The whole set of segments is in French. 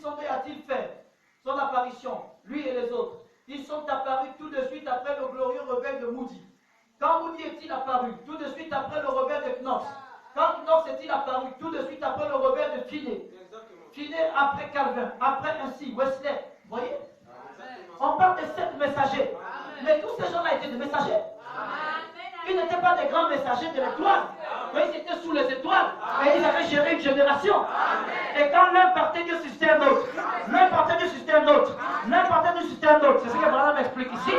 Sondé a-t-il fait son apparition, lui et les autres? Ils sont apparus tout de suite après le glorieux réveil de Moody. Quand Moody est-il apparu? Tout de suite après le réveil de Knox. Quand Knox est-il apparu? Tout de suite après le réveil de Finney. Finney après Calvin, après ainsi Wesley. Vous voyez? On parle de 7 messagers. Mais tous ces gens-là étaient des messagers. Ils n'étaient pas des grands messagers de l'étoile. Mais ils étaient sous les étoiles. Et ils avaient géré une génération. Et quand l'un partait, Dieu suscitait un autre. L'un partait, Dieu suscitait un autre. L'un partait, Dieu suscitait un autre. C'est ce que Branham explique ici.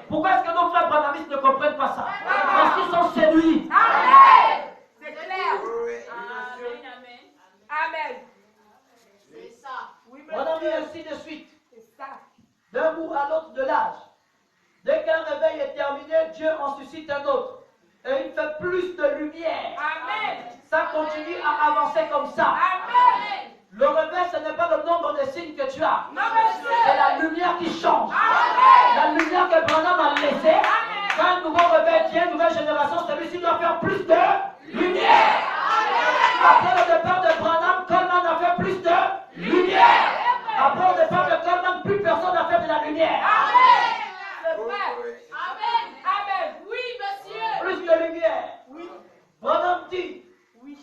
Pourquoi est-ce que nos frères branhamistes ne comprennent pas ça? Parce qu'ils sont séduits. Amen. C'est clair. Amen. Amen. C'est ça. On a mis ainsi de suite. D'un bout à l'autre de l'âge. Dès qu'un réveil est terminé, Dieu en suscite un autre. Et il fait plus de lumière. Amen. Ça continue à avancer comme ça. Amen. Le réveil, ce n'est pas le nombre de signes que tu as. Non, monsieur. C'est la lumière qui change. Amen. La lumière que Branham a laissée. Amen. Quand un nouveau réveil vient, une nouvelle génération, celui-ci doit faire plus de lumière. Amen. Après le départ de Branham, Coleman a fait plus de lumière. Après le départ de Coleman, plus personne n'a fait de la lumière. Amen. C'est vrai. Amen. Amen. Oui, monsieur. Plus de lumière. Oui. Branham dit. Oui.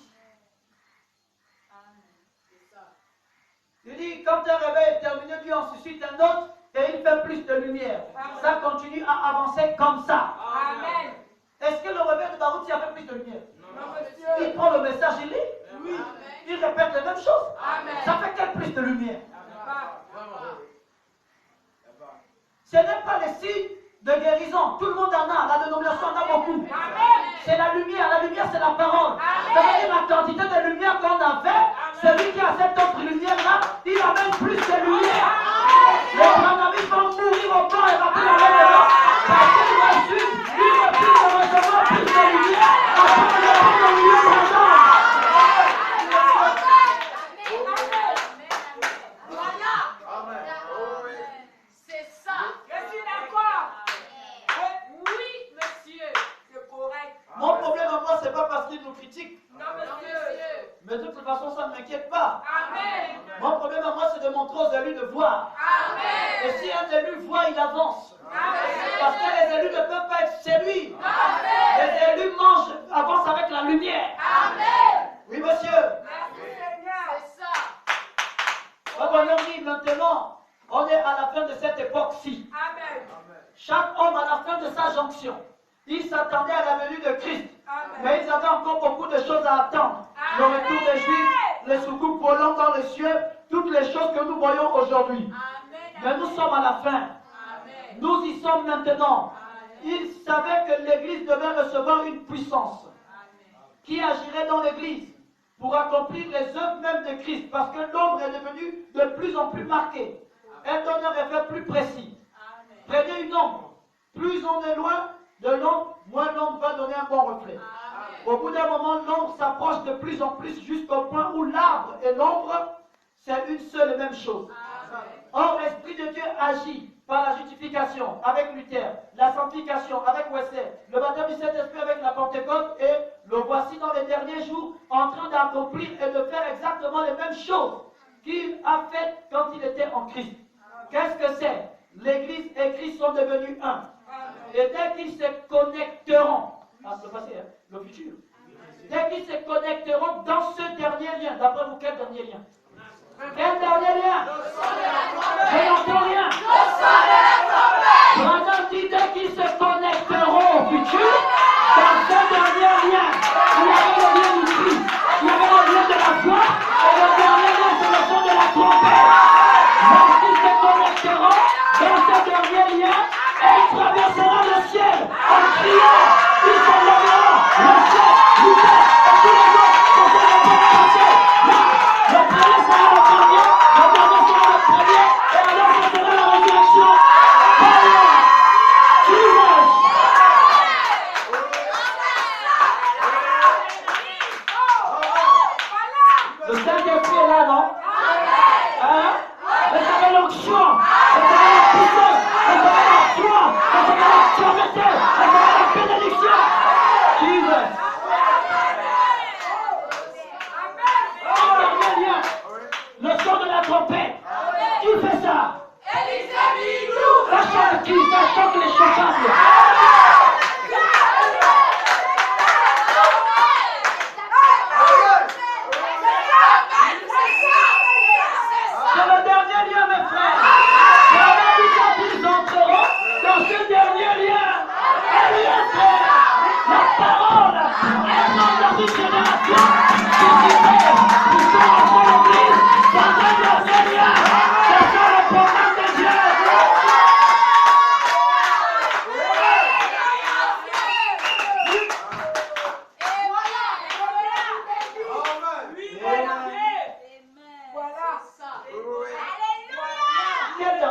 Il dit, quand un réveil est terminé, Dieu en suscite un autre et il fait plus de lumière. Amen. Ça continue à avancer comme ça. Amen. Est-ce que le réveil de Baruch a fait plus de lumière? Non, monsieur. Il prend le message, il lit. Oui. Il répète les mêmes choses. Amen. Ça fait quel plus de lumière? Ce n'est pas les signes de guérison. Tout le monde en a. La dénomination en a beaucoup. C'est la lumière. La lumière, c'est la parole. Ça veut dire la quantité de lumière qu'on avait. Celui qui a cette autre lumière-là, il amène plus de lumière. Les branhamistes vont mourir au corps et rappeler la même parce qu'ils refusent. Ils refusent de recevoir plus de lumière. Après le répondre au milieu de la jambe. Mon problème à moi, c'est pas parce qu'ils nous critiquent. Non, monsieur. Mais de toute façon, ça ne m'inquiète pas. Amen. Mon problème à moi, c'est de montrer aux élus de voir. Amen. Et si un élu voit, il avance. Amen. Parce que les élus ne peuvent pas être séduits. Amen. Les élus avancent avec la lumière. Amen. Oui, monsieur. Merci, Seigneur. C'est ça. On dit maintenant, on est à la fin de cette époque-ci. Amen. Chaque homme, à la fin de sa jonction, il s'attendait à la venue de Christ. Amen. Mais ils avaient encore beaucoup de choses à attendre. Le Amen. retour des Juifs, les soucoupes volant dans les cieux, toutes les choses que nous voyons aujourd'hui. Amen. Mais nous sommes à la fin. Amen. Nous y sommes maintenant. Ils savaient que l'Église devait recevoir une puissance qui agirait dans l'Église pour accomplir les œuvres même de Christ. Parce que l'ombre est devenue de plus en plus marquée. Elle donne un effet plus précis. Prenez une ombre. Plus on est loin de l'ombre, moins l'ombre va donner un bon reflet. Au bout d'un moment, l'ombre s'approche de plus en plus jusqu'au point où l'arbre et l'ombre, c'est une seule et même chose. Or, l'Esprit de Dieu agit par la justification avec Luther, la sanctification avec Wesley, le baptême du Saint-Esprit avec la Pentecôte, et le voici dans les derniers jours en train d'accomplir et de faire exactement les mêmes choses qu'il a faites quand il était en Christ. Qu'est-ce que c'est? L'Église et Christ sont devenus un. Et dès qu'ils se connecteront, le passé, le futur, dès qu'ils se connecteront dans ce dernier lien, d'après vous, quel dernier lien? Quel dernier lien? Je n'entends rien. Branham dit dès qu'ils se connecteront au futur, dans ce dernier lien, il y avait le lien du Christ, il y avait le lien de la foi, et le dernier lien, c'est le son de la trompette. Lorsqu'ils se connecteront dans ce dernier lien, ils traverseront le ciel en criant, ils s'enlèveront le ciel, l'hiver, et tous les autres pour se passer. Le premier sera le premier, le dernier sera le premier, et alors ce sera la résurrection. Le Saint-Esprit est là, non? Hein? Mais ça fait l'onction, mais ça fait la puissance, mais ça fait la foi, mais ça fait la fermeté, mais ça fait la bénédiction. Jesus. Dernier lien.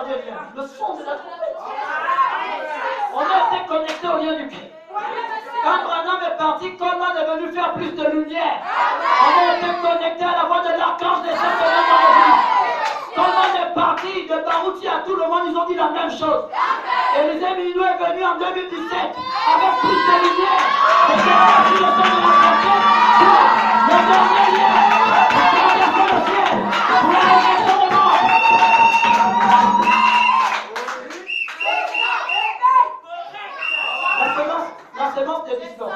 n'entendez rien. Le son de la trompette. On a été connecté au lien du Christ. Quand Branham est parti, Coleman est venu faire plus de lumière. On a été connecté à la voix de l'archange des saints dans l'église. Coleman est parti de Barouti à tout le monde, ils ont dit la même chose. Élisée Minou est venu en 2017 avec plus de lumière. Et c'est parti le son de la trompette pour le dernier lien, pour traverser le ciel, pour la résurrection des morts. La sémence des discordes.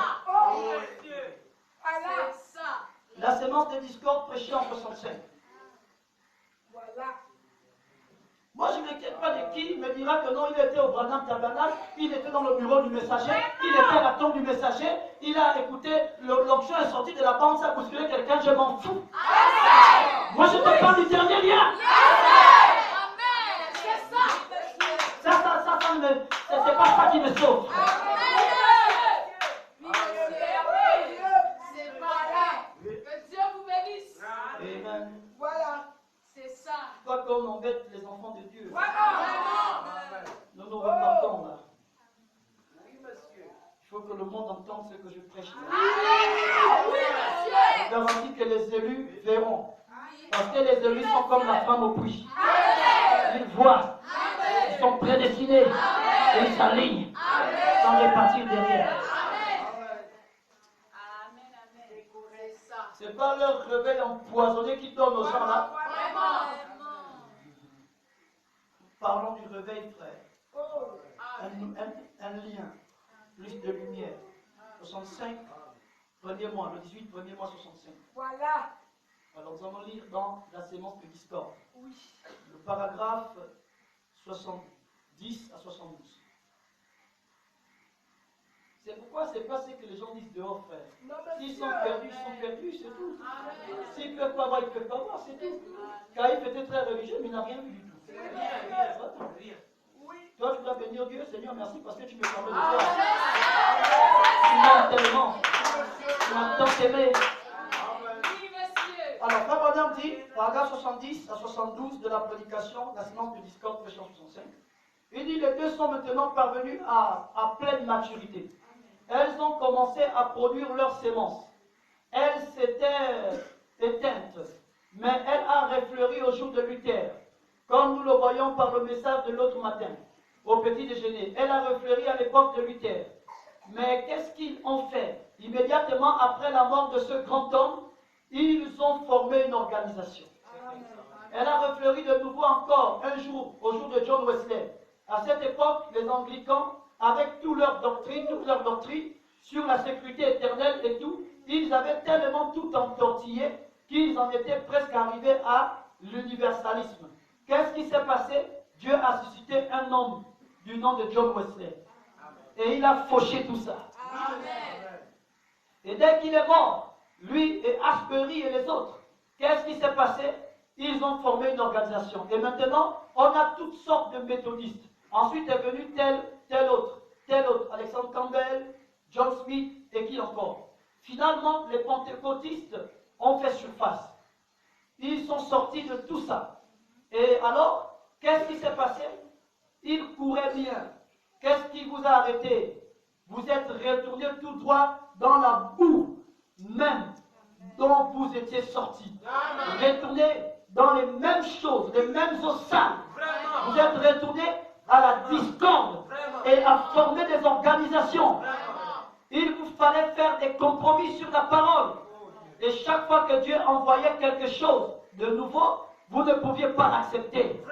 La sémence des discordes prêchée en 65. Moi, je ne m'inquiète pas de qui me dira que non, il était au Branham Tabernacle, il était dans le bureau du messager, il était à la tombe du messager, il a écouté, l'onction est sortie de la bande, ça a bousculé quelqu'un, je m'en fous. Moi, je te parle du dernier lien. C'est pas ça qui me sauve. C'est pas là. Que Dieu vous bénisse. Amen. Voilà. C'est ça. Pas qu'on embête les enfants de Dieu. Voilà. Nous nous repartons là. Oui, monsieur. Il faut que le monde entende ce que je prêche là. Oui, monsieur. Je garantis que les élus verront. Parce que les élus sont comme la femme au puits. Ils voient. Ils sont prédestinés. Et ils s'alignent. Sans répartir derrière. C'est pas leur réveil empoisonné qui donne aux gens là. Parlons du réveil, frère. Un lien. Plus de lumière. 65, premier mois. Le 18, premier mois 65. Voilà. Alors nous allons lire dans la sémence de discorde. Oui. Le paragraphe 70 à 72. C'est pourquoi c'est pas ce que les gens disent dehors, frère. S'ils sont perdus, c'est tout. S'ils ne peuvent pas voir, ils ne peuvent pas voir, c'est tout. Caïphe était très religieux, mais il n'a rien vu du tout. Toi, tu dois bénir Dieu, Seigneur, merci parce que tu me permets de faire. Tu m'aimes tellement. Tu m'as tant aimé. Alors, Frère Branham dit, paragraphe 70 à 72 de la prédication, la sémence de discorde, verset 65. Il dit, les deux sont maintenant parvenus à pleine maturité. Elles ont commencé à produire leur sémence. Elle s'était éteinte, mais elle a refleuri au jour de Luther, comme nous le voyons par le message de l'autre matin, au petit déjeuner. Elle a refleuri à l'époque de Luther. Mais qu'est-ce qu'ils ont fait? Immédiatement après la mort de ce grand homme, ils ont formé une organisation. Elle a refleuri de nouveau encore un jour, au jour de John Wesley. À cette époque, les anglicans, avec toute leur doctrine sur la sécurité éternelle et tout, ils avaient tellement tout entortillé qu'ils en étaient presque arrivés à l'universalisme. Qu'est-ce qui s'est passé? Dieu a suscité un homme du nom de John Wesley. Et il a fauché tout ça. Et dès qu'il est mort, lui et Asbury et les autres, qu'est-ce qui s'est passé? Ils ont formé une organisation. Et maintenant, on a toutes sortes de méthodistes. Ensuite est venu tel autre, Alexander Campbell, John Smith et qui encore. Finalement, les pentecôtistes ont fait surface. Ils sont sortis de tout ça. Et alors, qu'est-ce qui s'est passé? Ils couraient bien. Qu'est-ce qui vous a arrêté? Vous êtes retourné tout droit dans la boue même dont vous étiez sortis. Retournez dans les mêmes choses, les mêmes eaux sales. Vous êtes retournés à la discorde et à former des organisations. Il vous fallait faire des compromis sur la parole. Et chaque fois que Dieu envoyait quelque chose de nouveau, vous ne pouviez pas l'accepter.